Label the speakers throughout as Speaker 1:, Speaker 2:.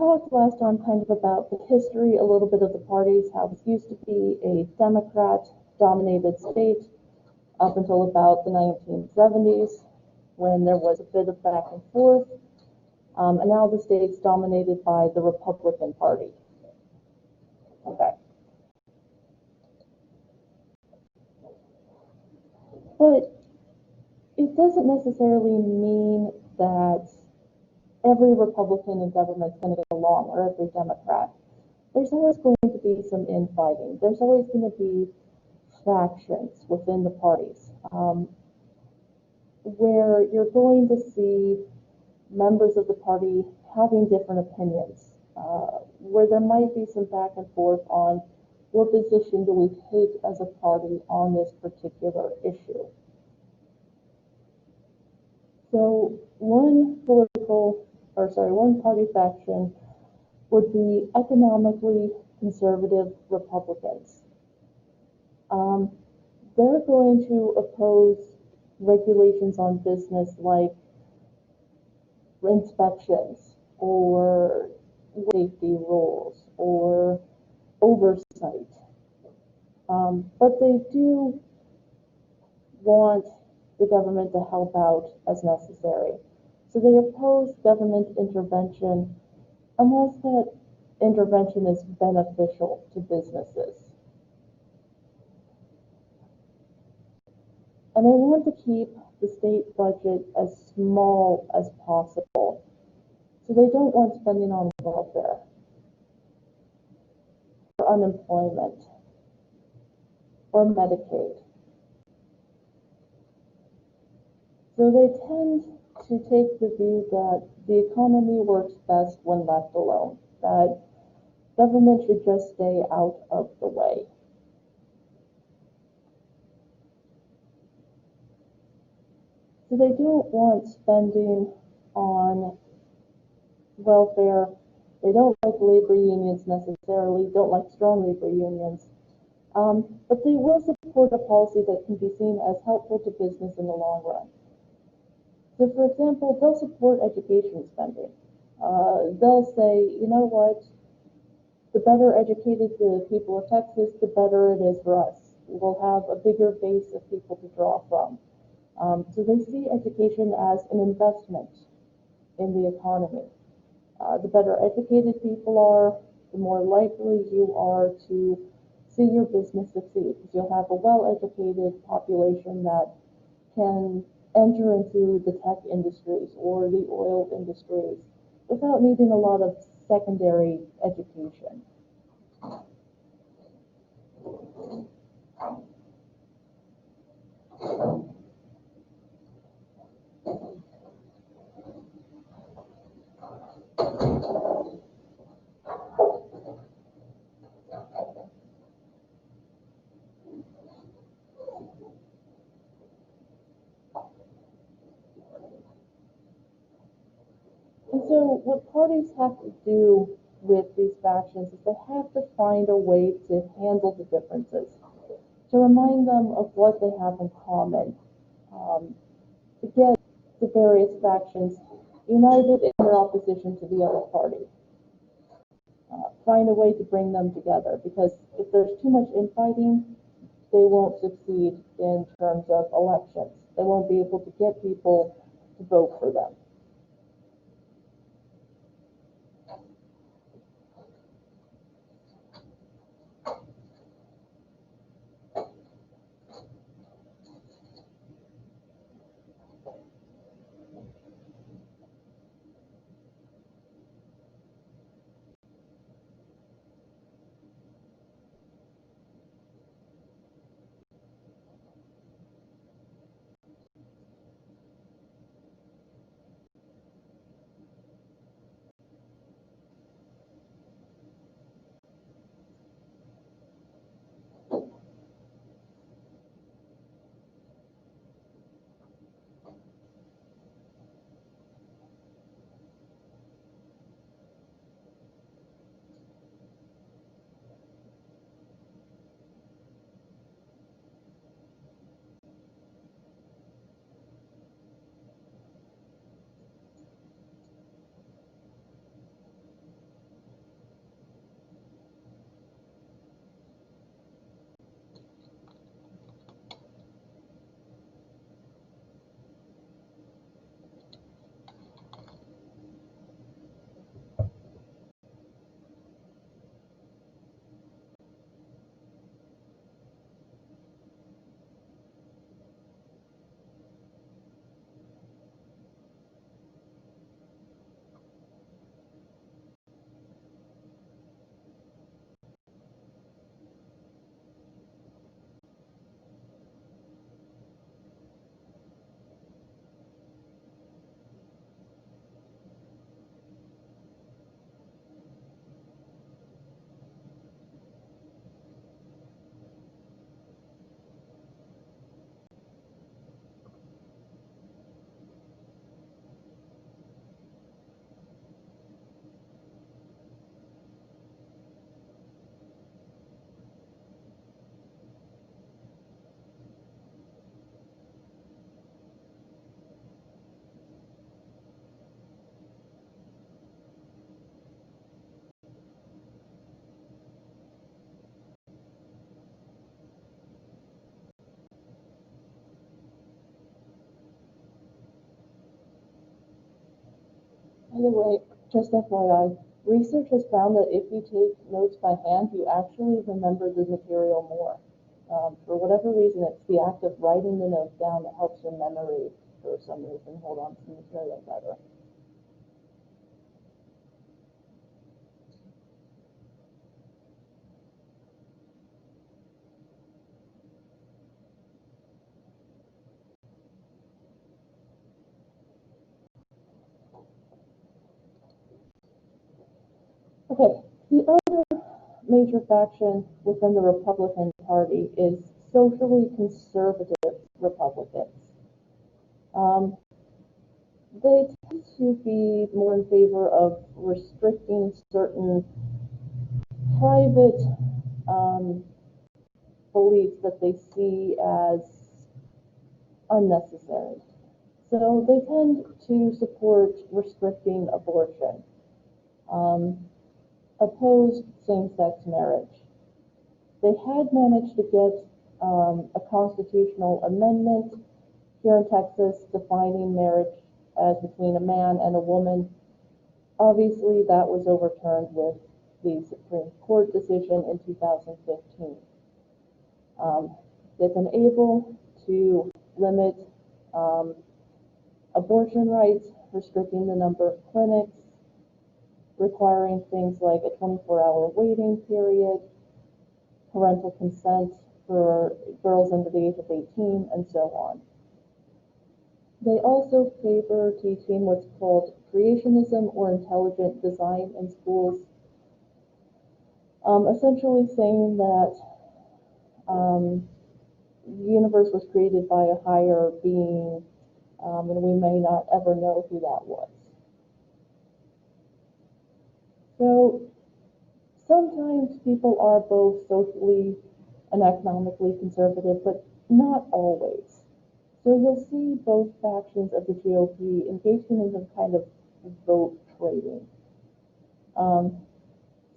Speaker 1: talked last time kind of about the history, a little bit of the parties, how this used to be a Democrat-dominated state up until about the 1970s, when there was a bit of back and forth, and now the state's dominated by the Republican Party. Okay. But it doesn't necessarily mean that every Republican in government is going to get along, or every Democrat. There's always going to be some infighting. There's always going to be factions within the parties, where you're going to see members of the party having different opinions, where there might be some back and forth on what position do we take as a party on this particular issue. So one party faction would be economically conservative Republicans. They're going to oppose regulations on business like inspections or safety rules or oversight. But they do want the government to help out as necessary. So they oppose government intervention unless that intervention is beneficial to businesses. And they want to keep the state budget as small as possible. So they don't want spending on welfare or unemployment or Medicaid. So they tend to take the view that the economy works best when left alone, that government should just stay out of the way. So they don't want spending on welfare. They don't like labor unions necessarily, don't like strong labor unions. But they will support a policy that can be seen as helpful to business in the long run. So, for example, they'll support education spending. They'll say, you know what, the better educated the people of Texas, the better it is for us. We'll have a bigger base of people to draw from. So they see education as an investment in the economy. The better educated people are, the more likely you are to see your business succeed, because you'll have a well-educated population that can enter into the tech industries or the oil industries without needing a lot of secondary education. And so what parties have to do with these factions is they have to find a way to handle the differences, to remind them of what they have in common, to get the various factions united in their opposition to the other party. Find a way to bring them together, because if there's too much infighting, they won't succeed in terms of elections. They won't be able to get people to vote for them. the way, just FYI, research has found that if you take notes by hand, you actually remember the material more. For whatever reason, it's the act of writing the notes down that helps your memory, for some reason, hold on to the material better. Okay, the other major faction within the Republican Party is socially conservative Republicans. They tend to be more in favor of restricting certain private beliefs that they see as unnecessary. So they tend to support restricting abortion, oppose same-sex marriage. They had managed to get a constitutional amendment here in Texas defining marriage as between a man and a woman. Obviously, that was overturned with the Supreme Court decision in 2015. They've been able to limit abortion rights, restricting the number of clinics, requiring things like a 24-hour waiting period, parental consent for girls under the age of 18, and so on. They also favor teaching what's called creationism or intelligent design in schools, essentially saying that the universe was created by a higher being, and we may not ever know who that was. So sometimes people are both socially and economically conservative, but not always. So you'll see both factions of the GOP engaging in some kind of vote trading.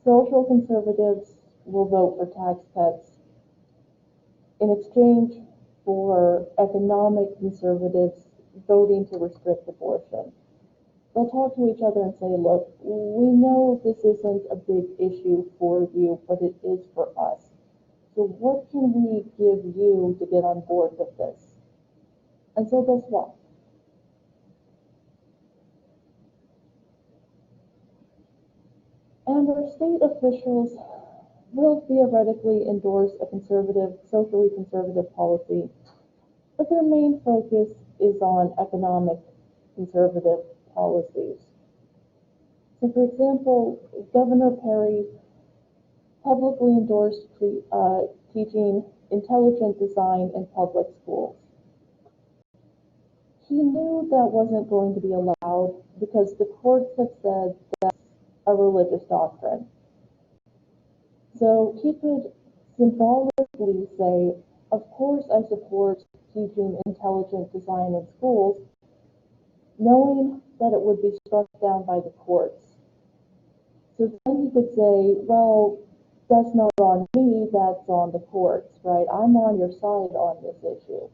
Speaker 1: Social conservatives will vote for tax cuts in exchange for economic conservatives voting to restrict abortion. They'll talk to each other and say, look, we know this isn't a big issue for you, but it is for us. So what can we give you to get on board with this? And so they'll swap. And our state officials will theoretically endorse a conservative, socially conservative policy, but their main focus is on economic conservative policies. So, for example, Governor Perry publicly endorsed teaching intelligent design in public schools. He knew that wasn't going to be allowed because the courts have said that's a religious doctrine. So he could symbolically say, of course I support teaching intelligent design in schools, knowing that it would be struck down by the courts. So then he could say, well, that's not on me, that's on the courts, right? I'm on your side on this issue.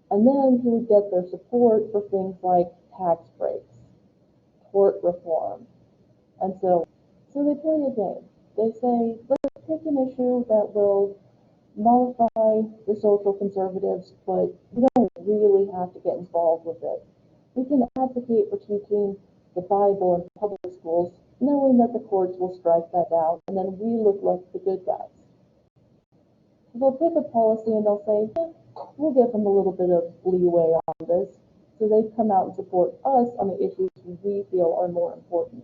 Speaker 1: And then he would get their support for things like tax breaks, tort reform, and so they play a game. They say, let's pick an issue that will mollify the social conservatives, but we don't really have to get involved with it. We can advocate for teaching the Bible in public schools, knowing that the courts will strike that down, and then we look like the good guys. So they'll pick a policy and they'll say, we'll give them a little bit of leeway on this, so they come out and support us on the issues we feel are more important.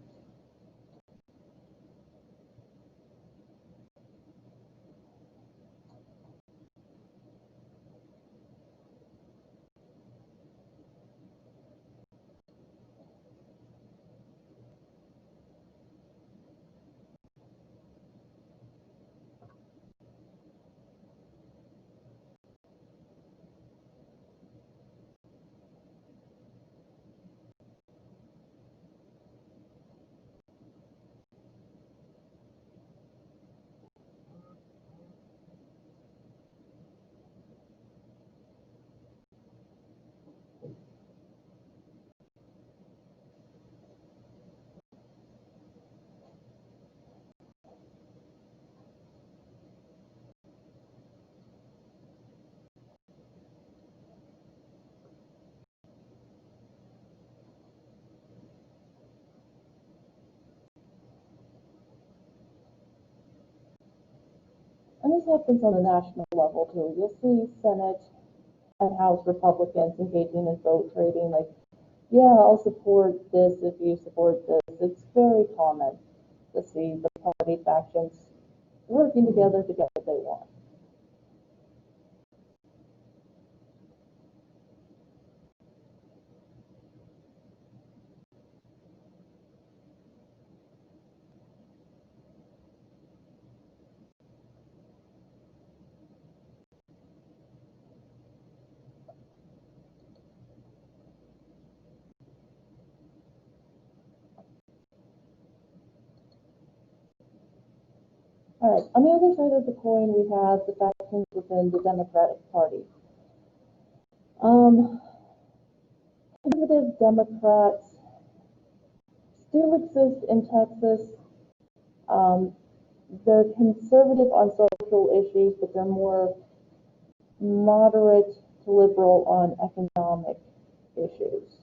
Speaker 1: this happens on a national level too. You'll see Senate and House Republicans engaging in vote trading, like, yeah, I'll support this if you support this. It's very common to see the party factions working together to get what they want. All right, on the other side of the coin, we have the factions within the Democratic Party. Conservative Democrats still exist in Texas. They're conservative on social issues, but they're more moderate to liberal on economic issues.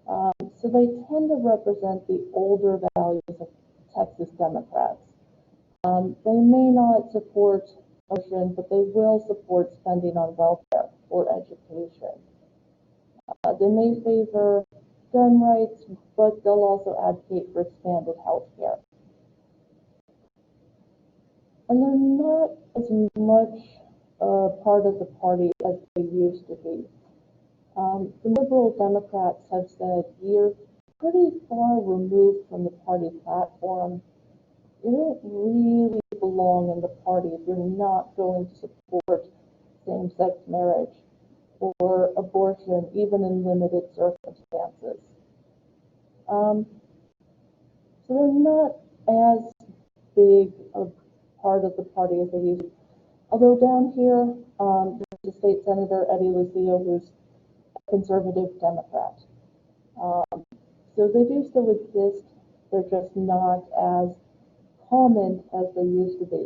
Speaker 1: So they tend to represent the older values of Texas Democrats. They may not support abortion, but they will support spending on welfare or education. They may favor gun rights, but they'll also advocate for expanded health care. And they're not as much part of the party as they used to be. The liberal Democrats have said you're pretty far removed from the party platform. You don't really belong in the party if you're not going to support same-sex marriage or abortion, even in limited circumstances. So they're not as big a part of the party as they used to. Although down here, there's a state senator, Eddie Lucio, who's a conservative Democrat. So they do still exist. They're just not as common as they used to be.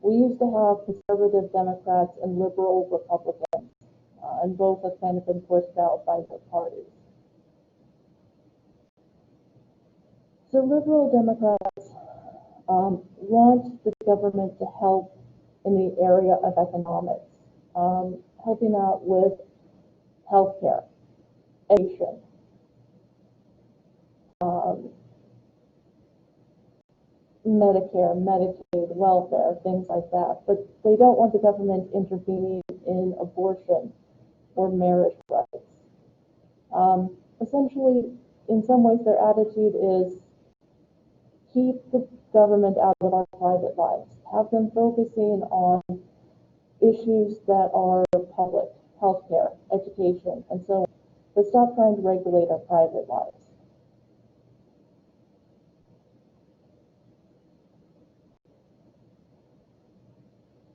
Speaker 1: We used to have conservative Democrats and liberal Republicans, and both have kind of been pushed out by the parties. So liberal Democrats want the government to help in the area of economics, helping out with healthcare, education, Medicare, Medicaid, welfare, things like that. But they don't want the government intervening in abortion or marriage rights. Essentially, in some ways, their attitude is keep the government out of our private lives. Have them focusing on issues that are public, healthcare, education, and so on. But stop trying to regulate our private lives.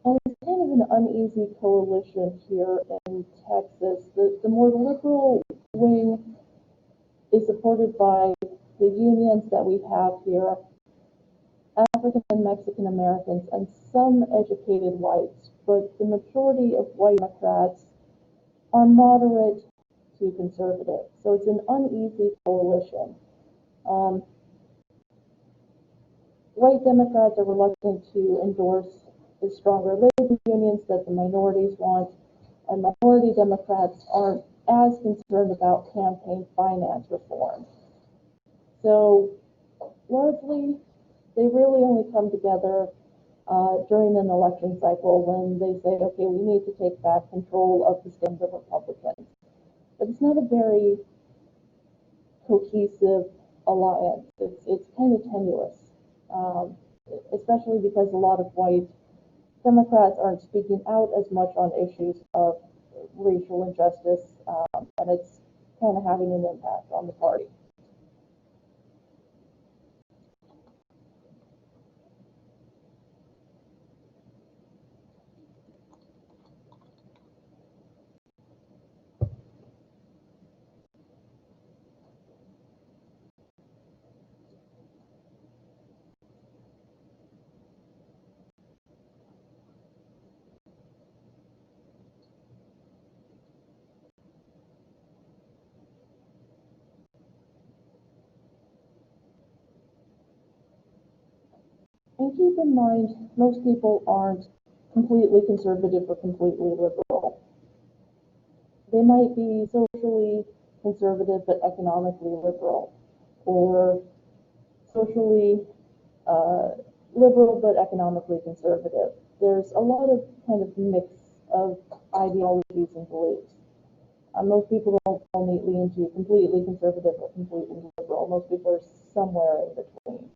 Speaker 1: And it's kind of an uneasy coalition here in Texas. The more liberal wing is supported by the unions that we have here, African and Mexican Americans, and some educated whites, but the majority of white Democrats are moderate to conservative. So it's an uneasy coalition. White Democrats are reluctant to endorse the stronger labor unions that the minorities want, and minority Democrats aren't as concerned about campaign finance reform. So largely, they really only come together during an election cycle when they say, okay, we need to take back control of the state of Republicans. But it's not a very cohesive alliance. It's kind of tenuous, especially because a lot of white Democrats aren't speaking out as much on issues of racial injustice, and it's kind of having an impact on the party. And keep in mind, most people aren't completely conservative or completely liberal. They might be socially conservative but economically liberal, or socially liberal but economically conservative. There's a lot of kind of mix of ideologies and beliefs. Most people don't fall neatly into completely conservative or completely liberal. Most people are somewhere in between.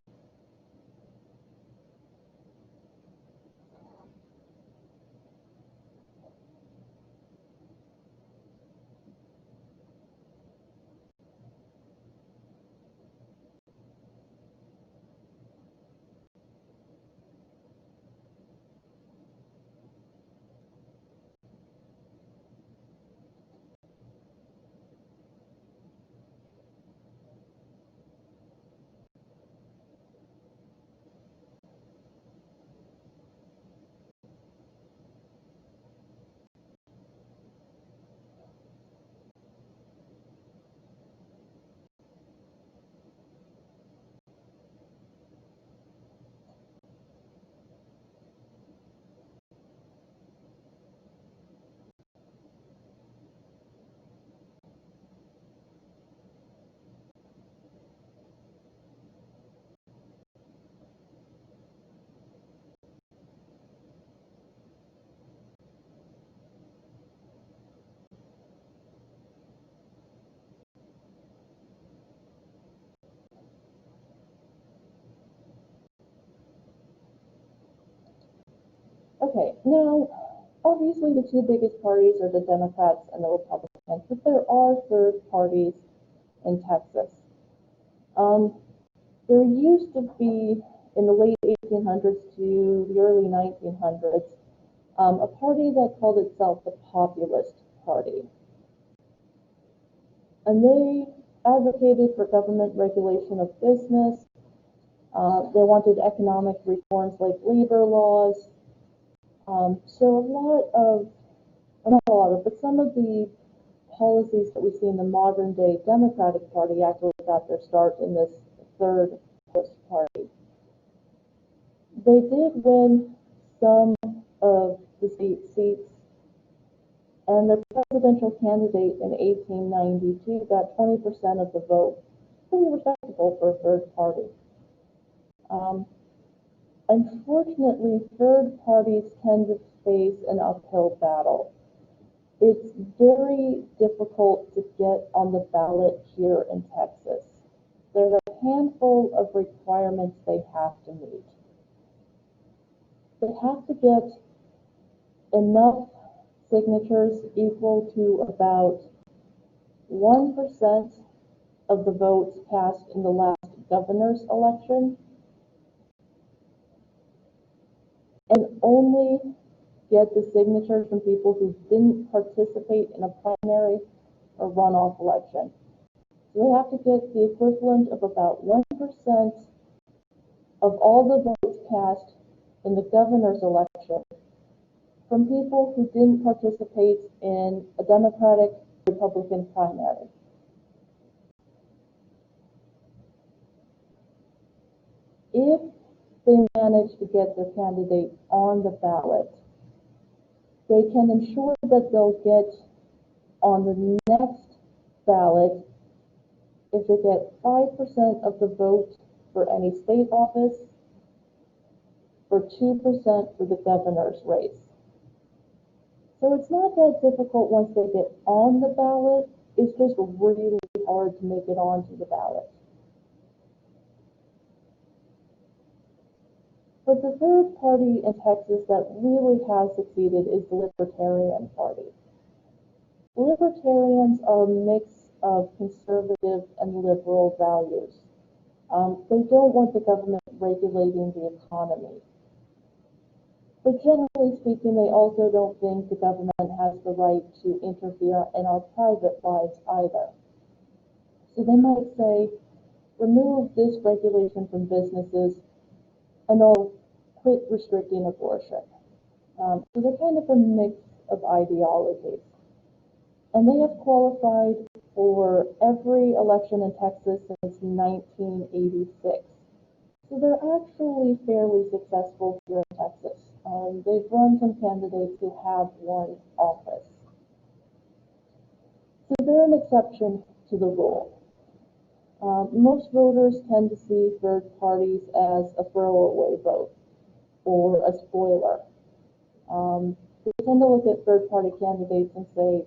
Speaker 1: Okay, now, obviously the two biggest parties are the Democrats and the Republicans, but there are third parties in Texas. There used to be, in the late 1800s to the early 1900s, a party that called itself the Populist Party. And they advocated for government regulation of business. They wanted economic reforms like labor laws. So not a lot of, but some of the policies that we see in the modern day Democratic Party actually got their start in this third party. They did win some of the state seats, and their presidential candidate in 1892 got 20% of the vote. Pretty respectable for a third party. Unfortunately, third parties tend to face an uphill battle. It's very difficult to get on the ballot here in Texas. There's a handful of requirements they have to meet. They have to get enough signatures equal to about 1% of the votes cast in the last governor's election, and only get the signatures from people who didn't participate in a primary or runoff election. So they have to get the equivalent of about 1% of all the votes cast in the governor's election from people who didn't participate in a Democratic Republican primary. If they manage to get their candidate on the ballot, they can ensure that they'll get on the next ballot if they get 5% of the vote for any state office, for 2% for the governor's race. So it's not that difficult once they get on the ballot. It's just really hard to make it onto the ballot. But the third party in Texas that really has succeeded is the Libertarian Party. Libertarians are a mix of conservative and liberal values. They don't want the government regulating the economy. But generally speaking, they also don't think the government has the right to interfere in our private lives either. So they might say, remove this regulation from businesses and I'll quit restricting abortion. So they're kind of a mix of ideologies. And they have qualified for every election in Texas since 1986. So they're actually fairly successful here in Texas. They've run some candidates who have won office. So they're an exception to the rule. Most voters tend to see third parties as a throwaway vote or a spoiler. We tend to look at third-party candidates and say,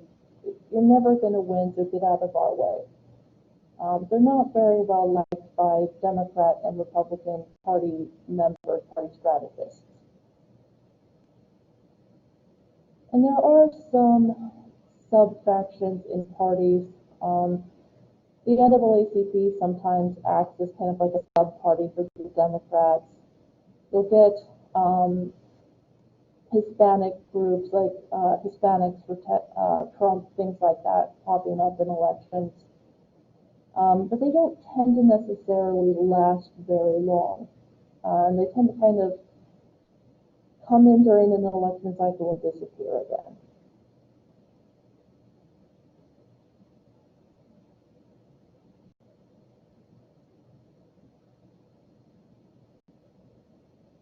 Speaker 1: you're never going to win, so get out of our way. They're not very well liked by Democrat and Republican Party members, party strategists. And there are some sub-factions in parties. The NAACP sometimes acts as kind of like a sub-party for the Democrats. You'll get Hispanic groups like Hispanics for Trump, things like that, popping up in elections. But they don't tend to necessarily last very long. And they tend to kind of come in during an election cycle and disappear again.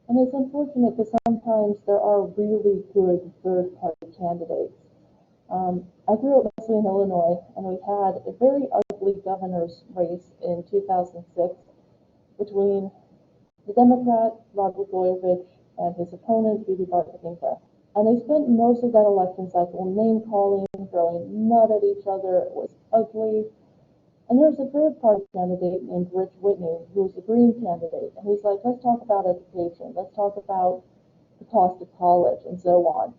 Speaker 1: And it's unfortunate because sometimes there are really good third-party candidates. I grew up mostly in Illinois, and we had a very ugly governor's race in 2006 between the Democrat, Rod Blagojevich, and his opponent, Judy Bartkinka. And they spent most of that election cycle name-calling, throwing mud at each other. It was ugly. And there's a third-party candidate named Rich Whitney, who's a Green candidate. And he's like, let's talk about education. Let's talk about the cost of college and so on.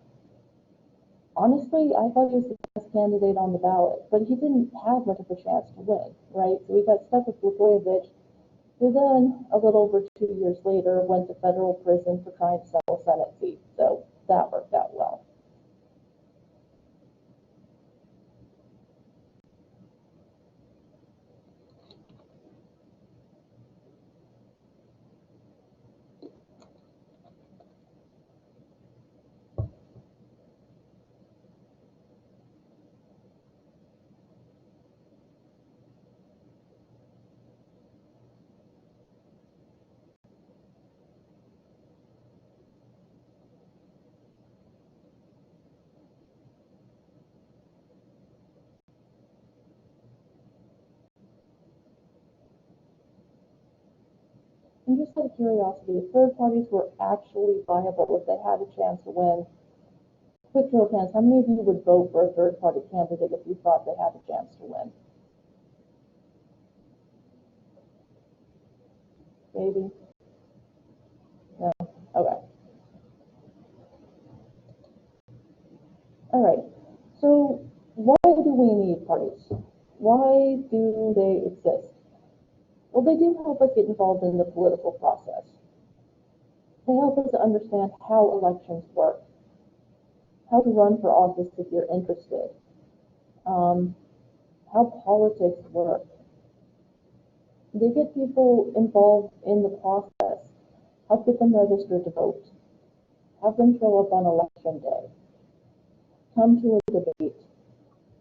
Speaker 1: Honestly, I thought he was the best candidate on the ballot, but he didn't have much of a chance to win, right? So we got stuck with Blagojevich, who then, a little over 2 years later, went to federal prison for trying to sell a Senate seat. So that worked out well. And just out of curiosity, if third parties were actually viable, if they had a chance to win, quick show of hands, how many of you would vote for a third-party candidate if you thought they had a chance to win? Maybe? No? Okay. All right. So why do we need parties? Why do they exist? Well, they do help us get involved in the political process. They help us to understand how elections work, how to run for office if you're interested, how politics work. They get people involved in the process, help get them registered to vote, have them show up on election day, come to a debate,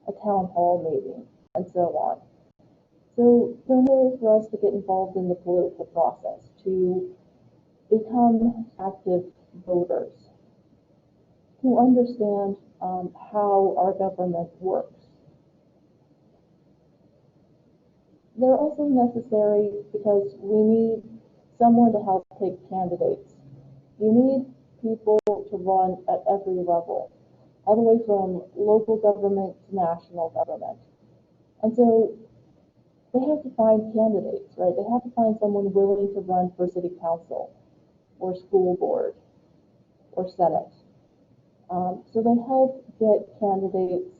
Speaker 1: a town hall meeting, and so on. So they're ways for us to get involved in the political process, to become active voters, to understand how our government works. They're also necessary because we need someone to help pick candidates. You need people to run at every level, all the way from local government to national government. And so they have to find candidates, right? They have to find someone willing to run for city council or school board or senate. So they help get candidates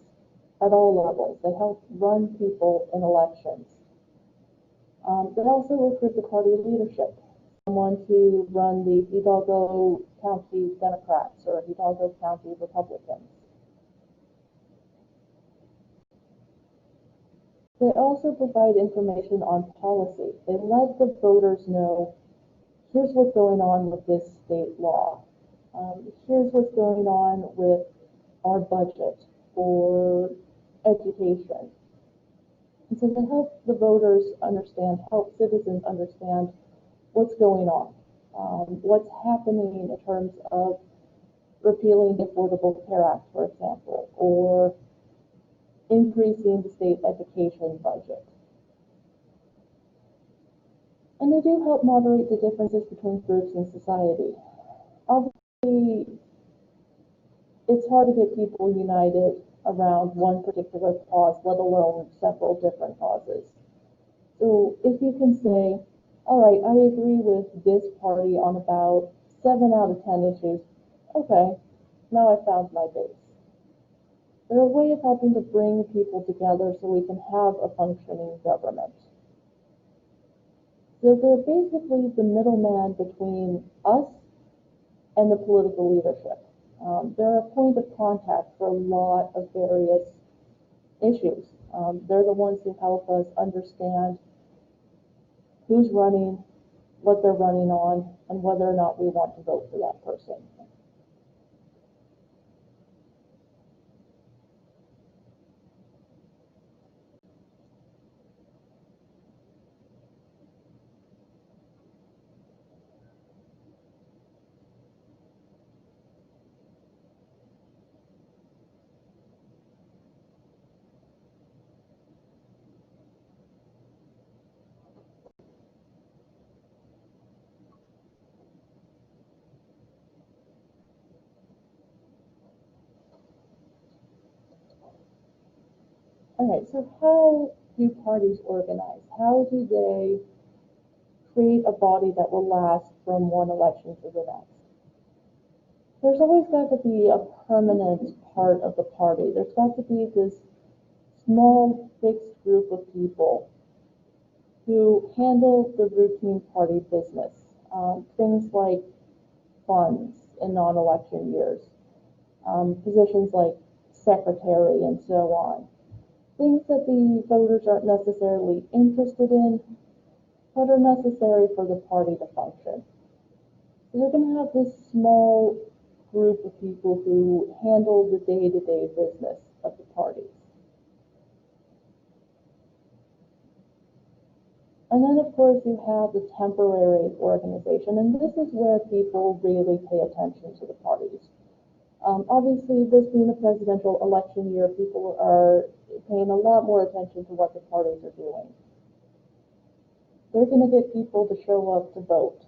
Speaker 1: at all levels. They help run people in elections. They also recruit the party leadership, someone to run the Hidalgo County Democrats or Hidalgo County Republicans. They also provide information on policy. They let the voters know, here's what's going on with this state law. Here's what's going on with our budget or education. And so they help the voters understand, help citizens understand what's going on, what's happening in terms of repealing the Affordable Care Act, for example, or increasing the state education budget. And they do help moderate the differences between groups in society. Obviously, it's hard to get people united around one particular cause, let alone several different causes. So if you can say, all right, I agree with this party on about 7 out of 10 issues, okay, now I found my base. They're a way of helping to bring people together so we can have a functioning government. So they're basically the middleman between us and the political leadership. They're a point of contact for a lot of various issues. They're the ones who help us understand who's running, what they're running on, and whether or not we want to vote for that person. All right, so how do parties organize? How do they create a body that will last from one election to the next? There's always got to be a permanent part of the party. There's got to be this small fixed group of people who handle the routine party business. Things like funds in non-election years, positions like secretary and so on. Things that the voters aren't necessarily interested in, but are necessary for the party to function. So you're going to have this small group of people who handle the day-to-day business of the parties. And then, of course, you have the temporary organization, and this is where people really pay attention to the parties. Obviously, this being a presidential election year, people are paying a lot more attention to what the parties are doing. They're going to get people to show up to vote.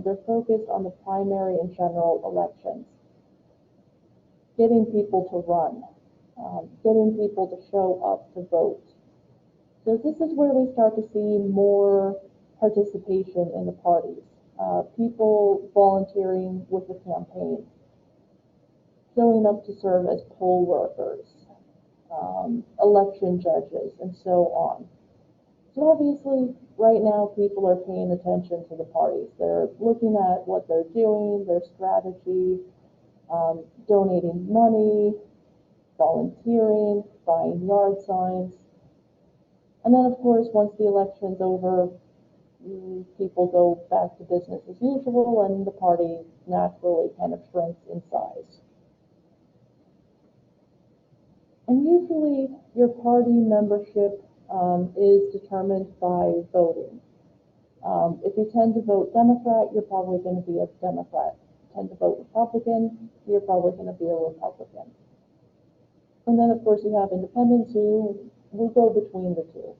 Speaker 1: They're focused on the primary and general elections, getting people to run, getting people to show up to vote. So this is where we start to see more participation in the parties, people volunteering with the campaign, showing up to serve as poll workers, election judges, and so on. So obviously, right now, people are paying attention to the parties. They're looking at what they're doing, their strategy, donating money, volunteering, buying yard signs. And then, of course, once the election's over, people go back to business as usual, and the party naturally kind of shrinks in size. And usually, your party membership is determined by voting. If you tend to vote Democrat, you're probably going to be a Democrat. If you tend to vote Republican, you're probably going to be a Republican. And then, of course, you have independents who will go between the two.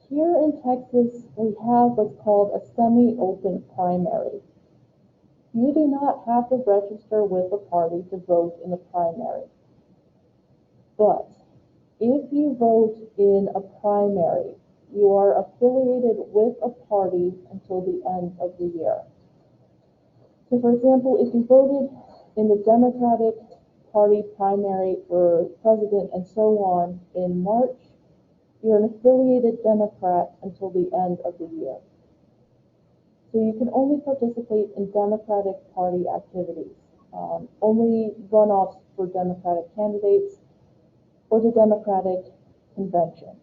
Speaker 1: Here in Texas, we have what's called a semi-open primary. You do not have to register with a party to vote in a primary. But if you vote in a primary, you are affiliated with a party until the end of the year. So, for example, if you voted in the Democratic Party primary for president and so on in March, you're an affiliated Democrat until the end of the year. So you can only participate in Democratic Party activities, only runoffs for Democratic candidates or the Democratic convention.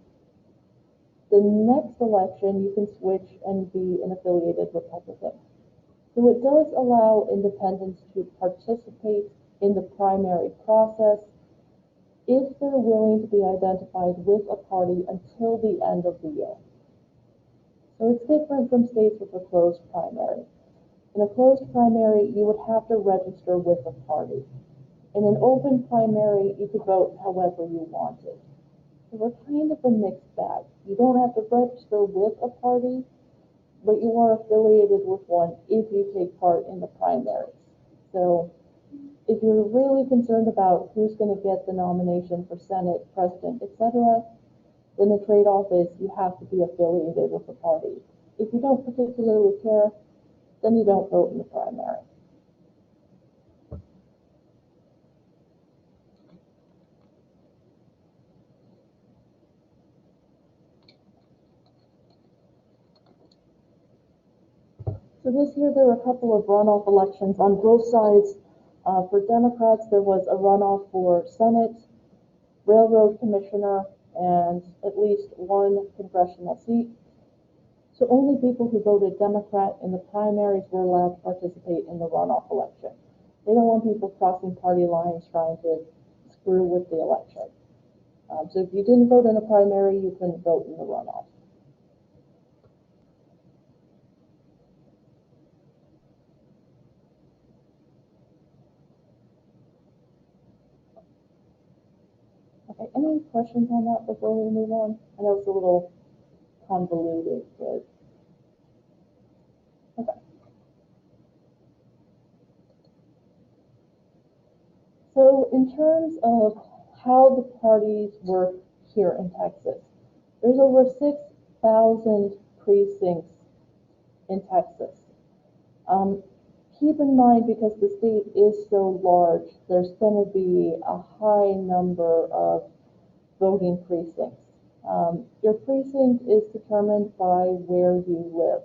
Speaker 1: The next election, you can switch and be an affiliated Republican. So it does allow independents to participate in the primary process if they're willing to be identified with a party until the end of the year. So it's different from states with a closed primary. In a closed primary, you would have to register with a party. In an open primary, you could vote however you wanted. So we're kind of a mixed bag. You don't have to register with a party, but you are affiliated with one if you take part in the primaries. So if you're really concerned about who's going to get the nomination for Senate, President, etc., then the trade-off is you have to be affiliated with a party. If you don't particularly care, then you don't vote in the primary. So this year there were a couple of runoff elections on both sides. For Democrats, there was a runoff for Senate, Railroad Commissioner, and at least one congressional seat. So only people who voted Democrat in the primaries were allowed to participate in the runoff election. They don't want people crossing party lines trying to screw with the election. So if you didn't vote in a primary, you couldn't vote in the runoff. Okay, any questions on that before we move on? I know it's a little convoluted, but okay. So in terms of how the parties work here in Texas, there's over 6,000 precincts in Texas. Keep in mind, because the state is so large, there's going to be a high number of voting precincts. Your precinct is determined by where you live.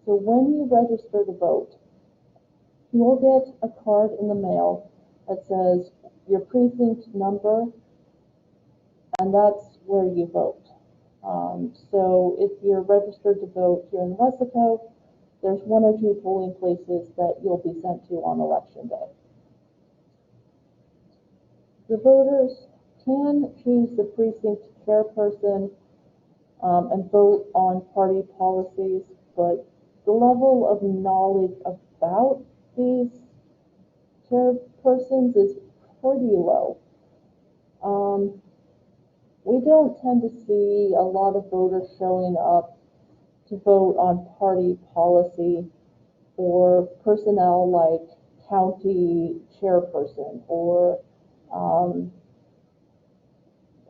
Speaker 1: So when you register to vote, you will get a card in the mail that says your precinct number, and that's where you vote. So if you're registered to vote here in Wesco, there's one or two polling places that you'll be sent to on election day. The voters can choose the precinct chairperson and vote on party policies, but the level of knowledge about these chairpersons is pretty low. We don't tend to see a lot of voters showing up to vote on party policy or personnel like county chairperson or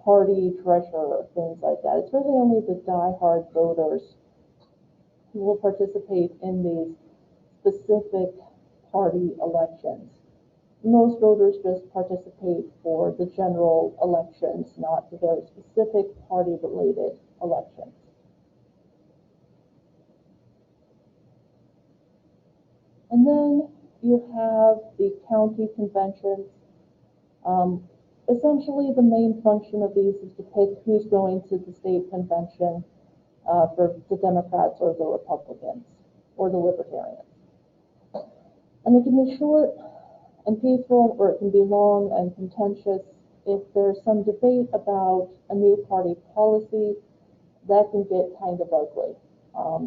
Speaker 1: party treasurer, things like that. It's really only the die-hard voters who will participate in these specific party elections. Most voters just participate for the general elections, not the very specific party-related elections. And then you have the county conventions. Essentially, the main function of these is to pick who's going to the state convention for the Democrats or the Republicans or the Libertarians. And it can be short and peaceful, or it can be long and contentious. If there's some debate about a new party policy, that can get kind of ugly.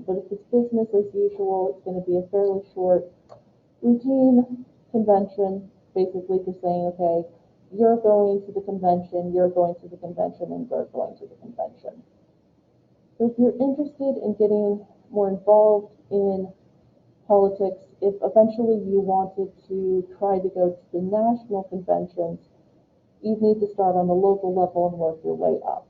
Speaker 1: But if it's business as usual, it's going to be a fairly short, routine convention, basically just saying, okay, you're going to the convention, you're going to the convention, and they're going to the convention. So if you're interested in getting more involved in politics, if eventually you wanted to try to go to the national conventions, you need to start on the local level and work your way up.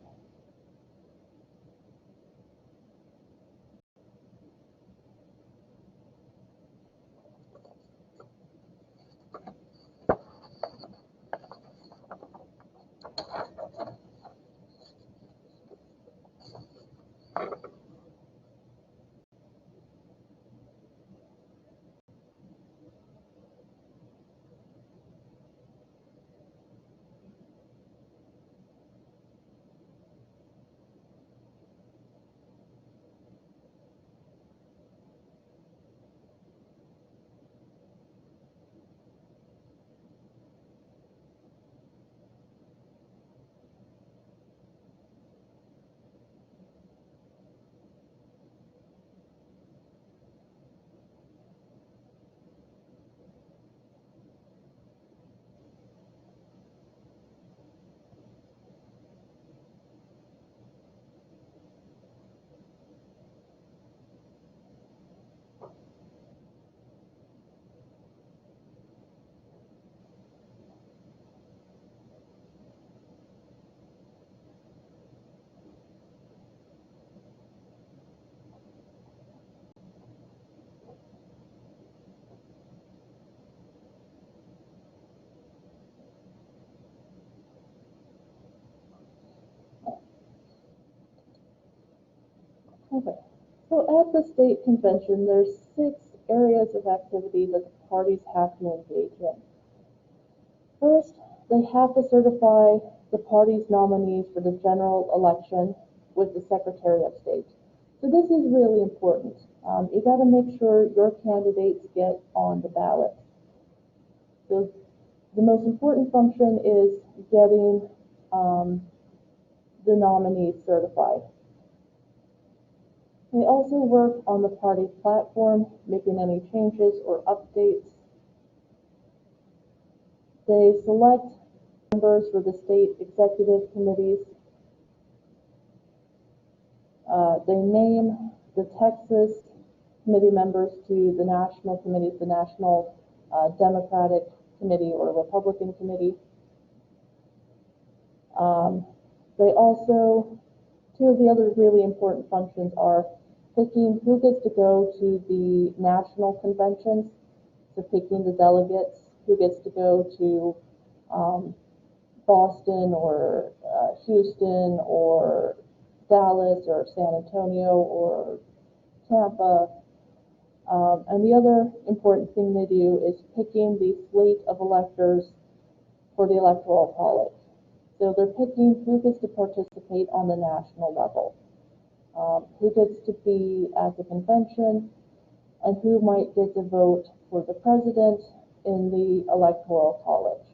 Speaker 1: Okay. So at the state convention, there's 6 areas of activity that the parties have to engage in. First, they have to certify the party's nominees for the general election with the Secretary of State. So this is really important. You got to make sure your candidates get on the ballot. So the most important function is getting the nominees certified. They also work on the party platform, making any changes or updates. They select members for the state executive committees. They name the Texas committee members to the national committees, the National Democratic Committee or Republican Committee. They also, 2 of the other really important functions are picking who gets to go to the national conventions, so picking the delegates, who gets to go to Boston or Houston or Dallas or San Antonio or Tampa. And the other important thing they do is picking the slate of electors for the Electoral College. So they're picking who gets to participate on the national level, who gets to be at the convention, and who might get to vote for the president in the Electoral College.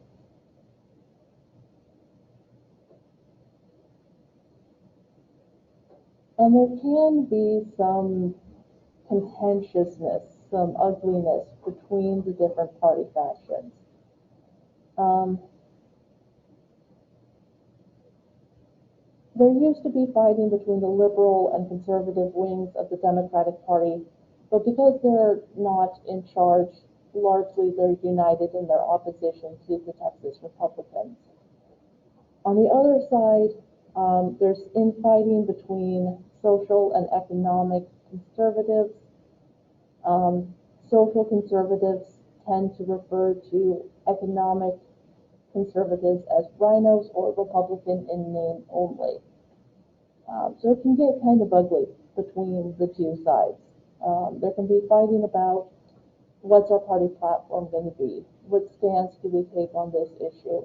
Speaker 1: And there can be some contentiousness, some ugliness between the different party factions. There used to be fighting between the liberal and conservative wings of the Democratic Party, but because they're not in charge, largely they're united in their opposition to the Texas Republicans. On the other side, there's infighting between social and economic conservatives. Social conservatives tend to refer to economic conservatives as rhinos or Republican in name only. So it can get kind of ugly between the 2 sides. There can be fighting about what's our party platform going to be? What stance do we take on this issue?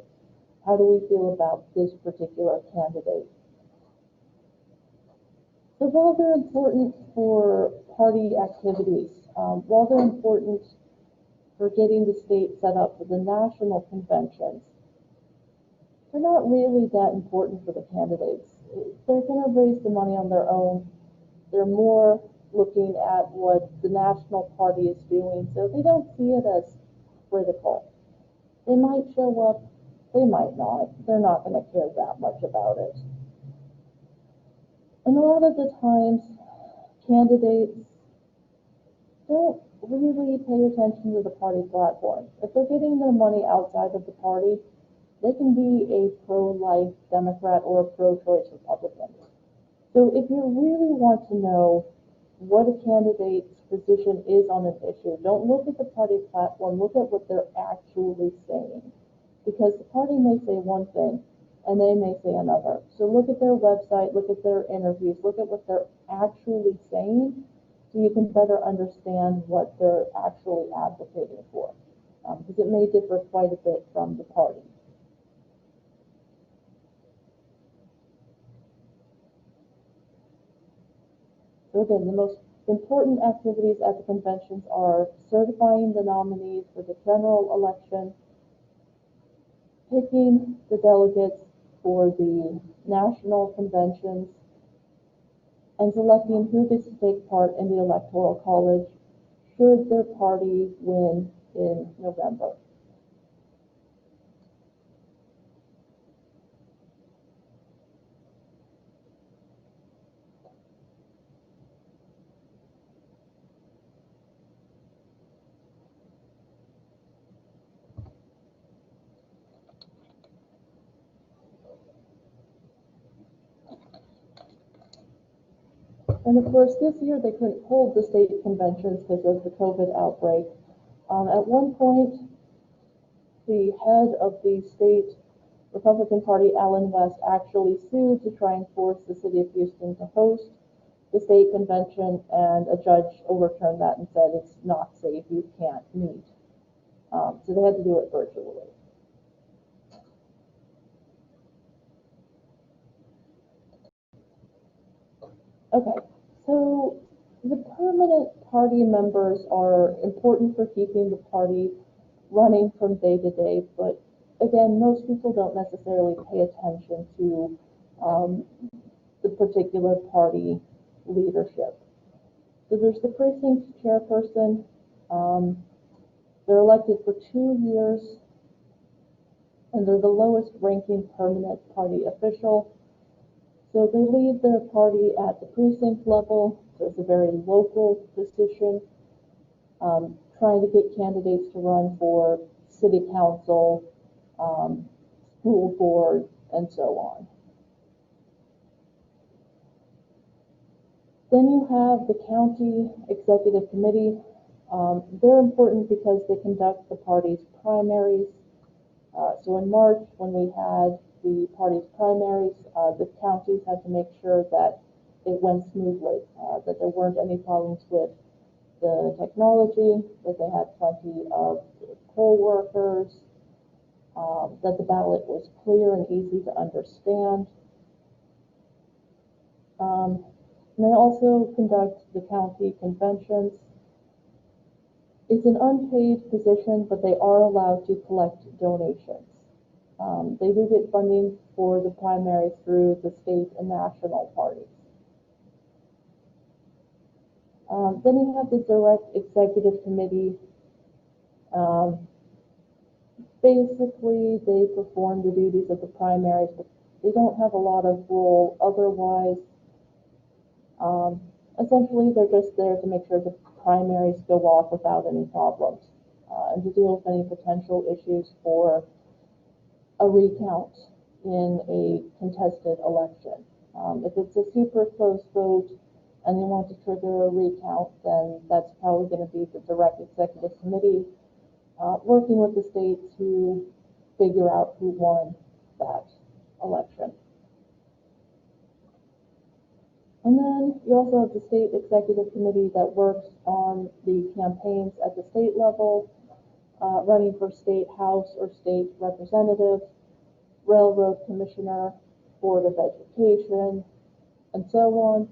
Speaker 1: How do we feel about this particular candidate? So while they're important for party activities, while they're important for getting the state set up for the national conventions, they're not really that important for the candidates. They're going to raise the money on their own. They're more looking at what the national party is doing, so they don't see it as critical. They might show up, they might not. They're not going to care that much about it. And a lot of the times, candidates don't really pay attention to the party platform. If they're getting their money outside of the party, they can be a pro-life Democrat or a pro-choice Republican. So if you really want to know what a candidate's position is on an issue, don't look at the party platform, look at what they're actually saying. Because the party may say one thing, and they may say another. So look at their website, look at their interviews, look at what they're actually saying, so you can better understand what they're actually advocating for. Because it may differ quite a bit from the party. So again, the most important activities at the conventions are certifying the nominees for the general election, picking the delegates for the national conventions, and selecting who gets to take part in the Electoral College should their party win in November. And of course, this year they couldn't hold the state conventions because of the COVID outbreak. At one point, the head of the state Republican Party, Alan West, actually sued to try and force the city of Houston to host the state convention, and a judge overturned that and said it's not safe, you can't meet. So they had to do it virtually. Okay, so the permanent party members are important for keeping the party running from day to day, but again, most people don't necessarily pay attention to the particular party leadership. So there's the precinct chairperson. They're elected for 2 years, and they're the lowest ranking permanent party official. So they lead their party at the precinct level, so it's a very local position, trying to get candidates to run for city council, school board, and so on. Then you have the county executive committee. They're important because they conduct the party's primaries. So in March, when we had the party's primaries, the counties had to make sure that it went smoothly, that there weren't any problems with the technology, that they had plenty of poll workers, that the ballot was clear and easy to understand. And they also conduct the county conventions. It's an unpaid position, but they are allowed to collect donations. They do get funding for the primaries through the state and national parties. Then you have the direct executive committee. Basically, they perform the duties of the primaries, but they don't have a lot of role otherwise. Essentially, they're just there to make sure the primaries go off without any problems, and to deal with any potential issues for a recount in a contested election. If it's a super close vote and they want to trigger a recount, then that's probably going to be the direct executive committee working with the state to figure out who won that election. And then you also have the state executive committee that works on the campaigns at the state level, running for state house or state representative, railroad commissioner, board of education, and so on,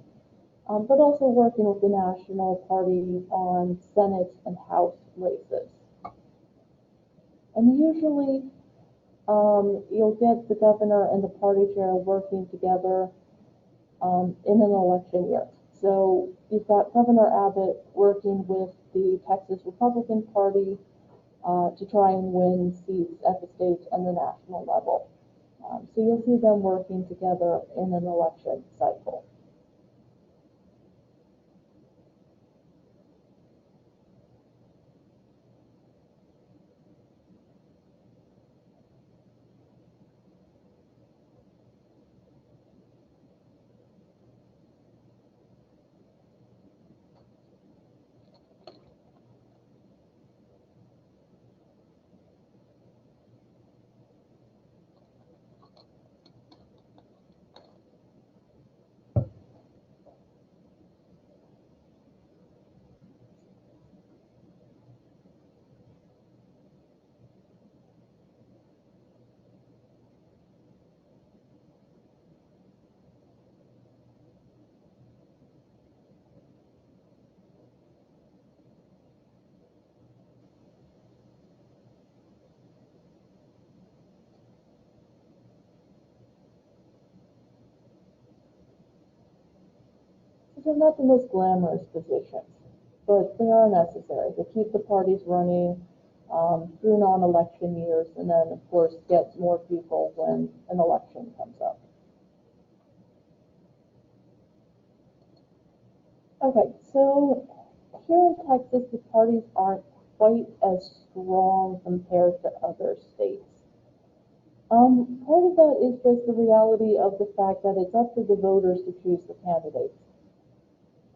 Speaker 1: but also working with the national party on Senate and House races. And usually you'll get the governor and the party chair working together in an election year. So you've got Governor Abbott working with the Texas Republican Party to try and win seats at the state and the national level. So you'll see them working together in an election cycle. They're not the most glamorous positions, but they are necessary to keep the parties running through non-election years, and then, of course, get more people when an election comes up. Okay, so here in Texas, the parties aren't quite as strong compared to other states. Part of that is just the reality of the fact that it's up to the voters to choose the candidates.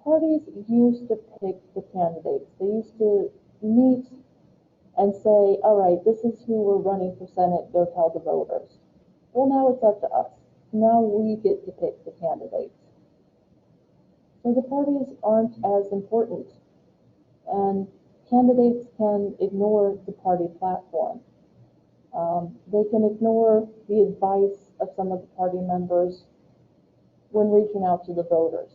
Speaker 1: Parties used to pick the candidates. They used to meet and say, all right, this is who we're running for Senate, go tell the voters. Well, now it's up to us. Now we get to pick the candidates. So the parties aren't as important, and candidates can ignore the party platform. They can ignore the advice of some of the party members when reaching out to the voters,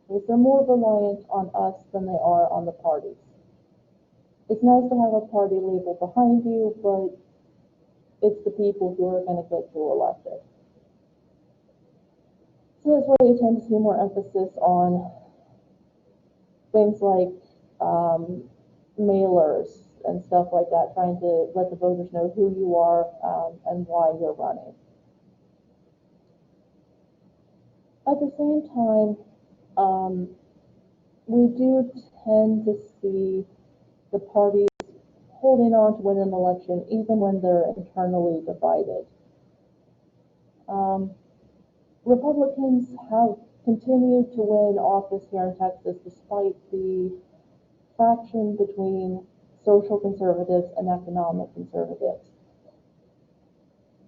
Speaker 1: because they're more reliant on us than they are on the parties. It's nice to have a party label behind you, but it's the people who are going to get you elected. So that's why you tend to see more emphasis on things like mailers and stuff like that, trying to let the voters know who you are and why you're running. At the same time, we do tend to see the parties holding on to win an election even when they're internally divided. Republicans have continued to win office here in Texas despite the fraction between social conservatives and economic conservatives.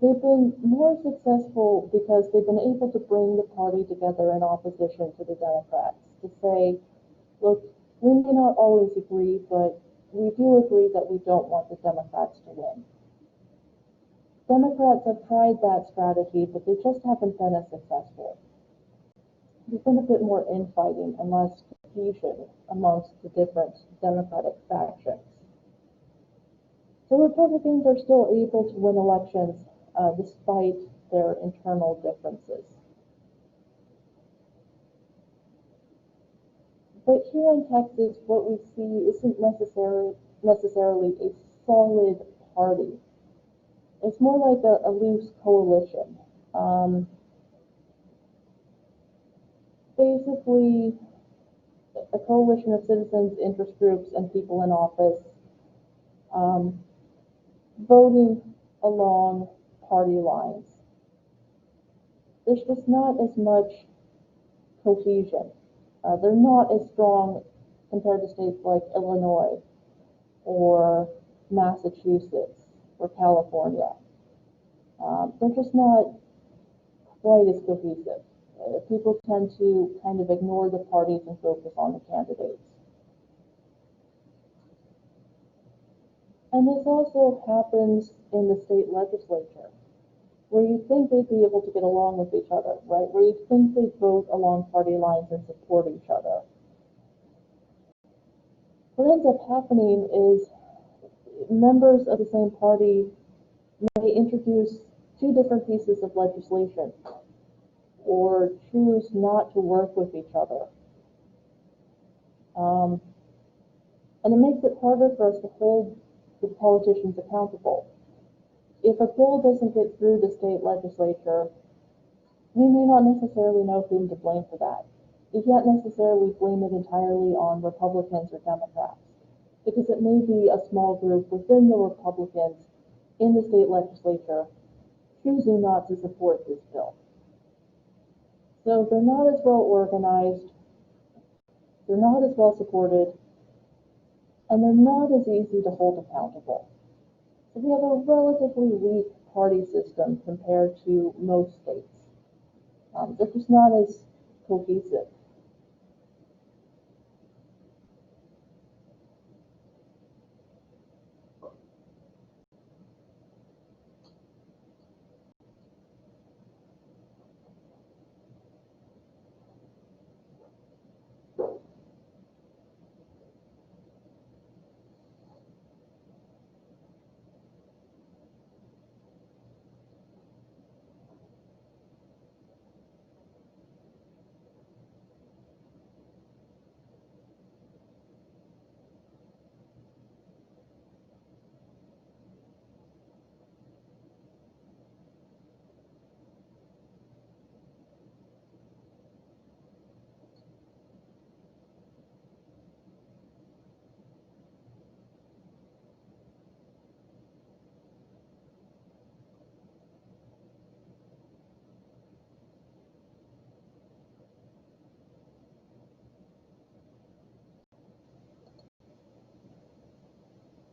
Speaker 1: They've been more successful because they've been able to bring the party together in opposition to the Democrats, to say, look, we may not always agree, but we do agree that we don't want the Democrats to win. Democrats have tried that strategy, but they just haven't been as successful. There's been a bit more infighting and less cohesion amongst the different Democratic factions. So Republicans are still able to win elections despite their internal differences. But here in Texas, what we see isn't necessarily a solid party. It's more like a loose coalition. Basically, a coalition of citizens, interest groups, and people in office voting along party lines. There's just not as much cohesion. They're not as strong compared to states like Illinois or Massachusetts or California. They're just not quite as cohesive. People tend to kind of ignore the parties and focus on the candidates. And this also happens in the state legislature, where you think they'd be able to get along with each other, right? Where you think they vote along party lines and support each other. What ends up happening is members of the same party may introduce two different pieces of legislation or choose not to work with each other. And it makes it harder for us to hold the politicians accountable. If a bill doesn't get through the state legislature, we may not necessarily know whom to blame for that. We can't necessarily blame it entirely on Republicans or Democrats, because it may be a small group within the Republicans in the state legislature choosing not to support this bill. So they're not as well organized, they're not as well supported, and they're not as easy to hold accountable. So we have a relatively weak party system compared to most states. They're just not as cohesive.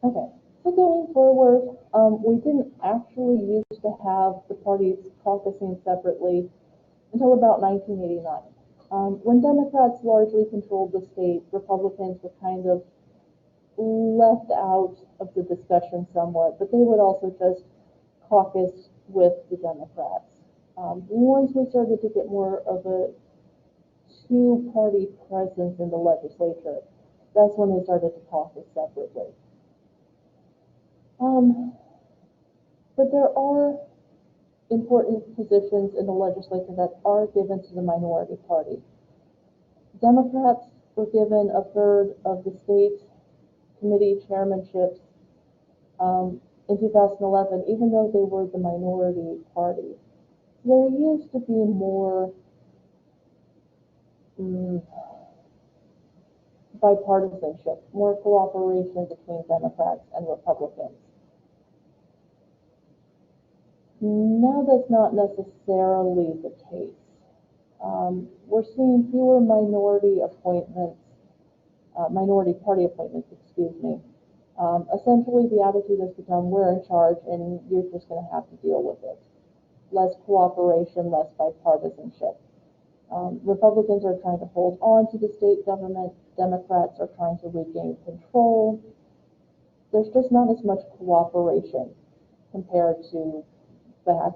Speaker 1: Okay, so going forward, we didn't actually used to have the parties caucusing separately until about 1989. When Democrats largely controlled the state, Republicans were kind of left out of the discussion somewhat, but they would also just caucus with the Democrats. Once we started to get more of a two-party presence in the legislature, that's when they started to caucus separately. But there are important positions in the legislature that are given to the minority party. Democrats were given a third of the state committee chairmanships in 2011, even though they were the minority party. There used to be more bipartisanship, more cooperation between Democrats and Republicans. Now that's not necessarily the case. We're seeing fewer minority party appointments, excuse me. Essentially, the attitude has become, we're in charge and you're just going to have to deal with it. Less cooperation, less bipartisanship. Republicans are trying to hold on to the state government. Democrats are trying to regain control. There's just not as much cooperation compared to back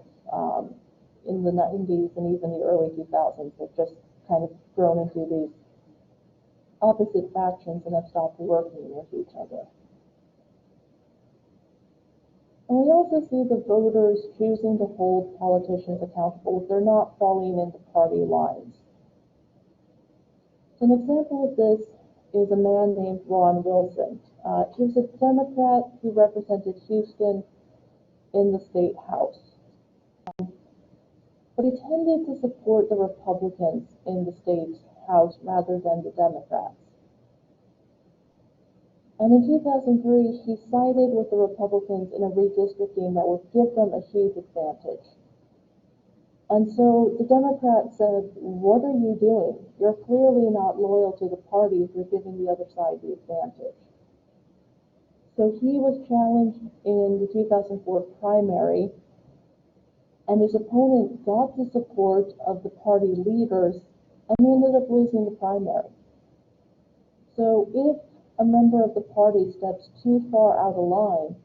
Speaker 1: in the 90s and even the early 2000s. They've just kind of grown into these opposite factions and have stopped working with each other. And we also see the voters choosing to hold politicians accountable if they're not falling into party lines. An example of this is a man named Ron Wilson. He was a Democrat who represented Houston in the state house. But he tended to support the Republicans in the state house rather than the Democrats. And in 2003, he sided with the Republicans in a redistricting that would give them a huge advantage. And so the Democrats said, what are you doing? You're clearly not loyal to the party if you're giving the other side the advantage. So he was challenged in the 2004 primary, and his opponent got the support of the party leaders, and he ended up losing the primary. So if a member of the party steps too far out of line,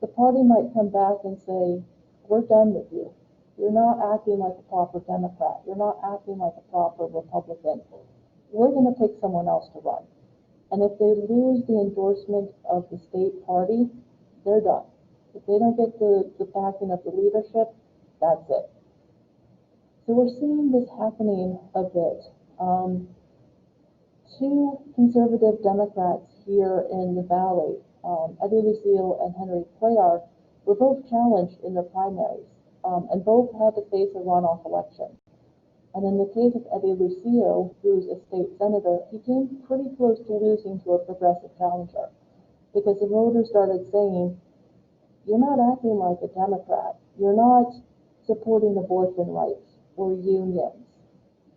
Speaker 1: the party might come back and say, we're done with you. You're not acting like a proper Democrat. You're not acting like a proper Republican. We're going to pick someone else to run. And if they lose the endorsement of the state party, they're done. If they don't get the backing of the leadership, that's it. So we're seeing this happening a bit. Two conservative Democrats here in the Valley, Eddie Lucille and Henry Cuellar, were both challenged in their primaries, and both had to face a runoff election. And in the case of Eddie Lucille, who's a state senator, he came pretty close to losing to a progressive challenger, because the voters started saying, you're not acting like a Democrat. You're not supporting abortion rights or unions.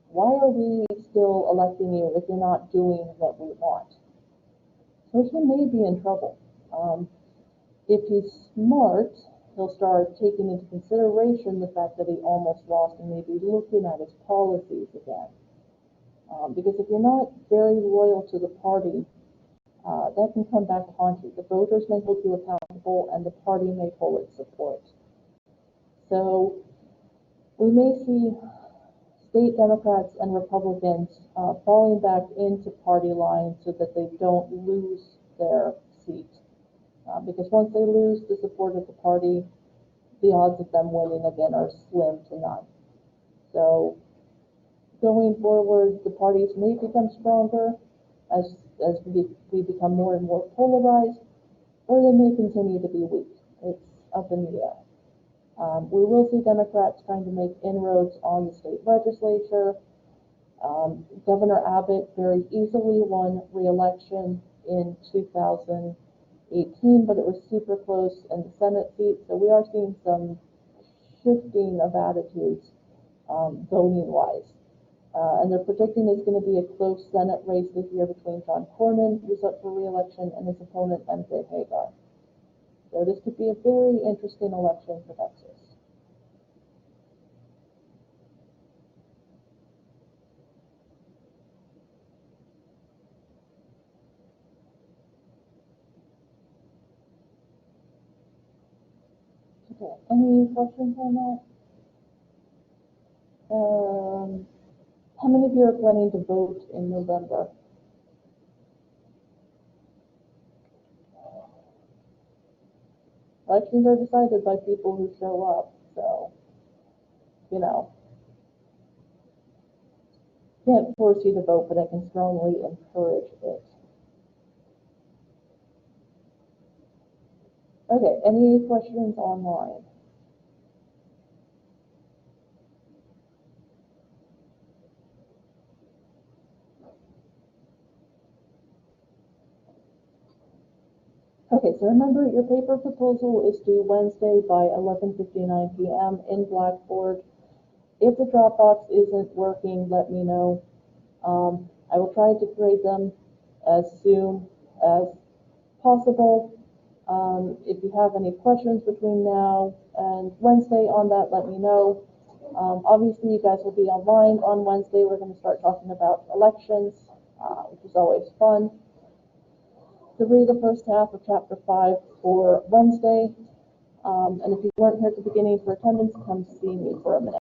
Speaker 1: Why are we still electing you if you're not doing what we want? So he may be in trouble. If he's smart, he'll start taking into consideration the fact that he almost lost and maybe looking at his policies again. Because if you're not very loyal to the party, that can come back to haunt you. The voters may hold you accountable and the party may pull its support. So we may see state Democrats and Republicans falling back into party lines so that they don't lose their seat. Because once they lose the support of the party, the odds of them winning again are slim to none. So going forward, the parties may become stronger as we become more and more polarized, or they may continue to be weak. It's up in the air. We will see Democrats trying to make inroads on the state legislature. Governor Abbott very easily won re-election in 2018, but it was super close in the Senate seat. So we are seeing some shifting of attitudes voting-wise. And they're predicting it's going to be a close Senate race this year between John Cornyn, who's up for re-election, and his opponent, MJ Hagar. So this could be a very interesting election for Texas. Any questions on that? How many of you are planning to vote in November? Elections are decided by people who show up, so, you know. Can't force you to vote, but I can strongly encourage it. Okay, any questions online? Okay, so remember your paper proposal is due Wednesday by 11:59 p.m. in Blackboard. If the Dropbox isn't working, let me know. I will try to grade them as soon as possible. If you have any questions between now and Wednesday on that, let me know. Obviously, you guys will be online on Wednesday. We're going to start talking about elections, which is always fun. To read the first half of Chapter 5 for Wednesday. And if you weren't here at the beginning for attendance, come see me for a minute.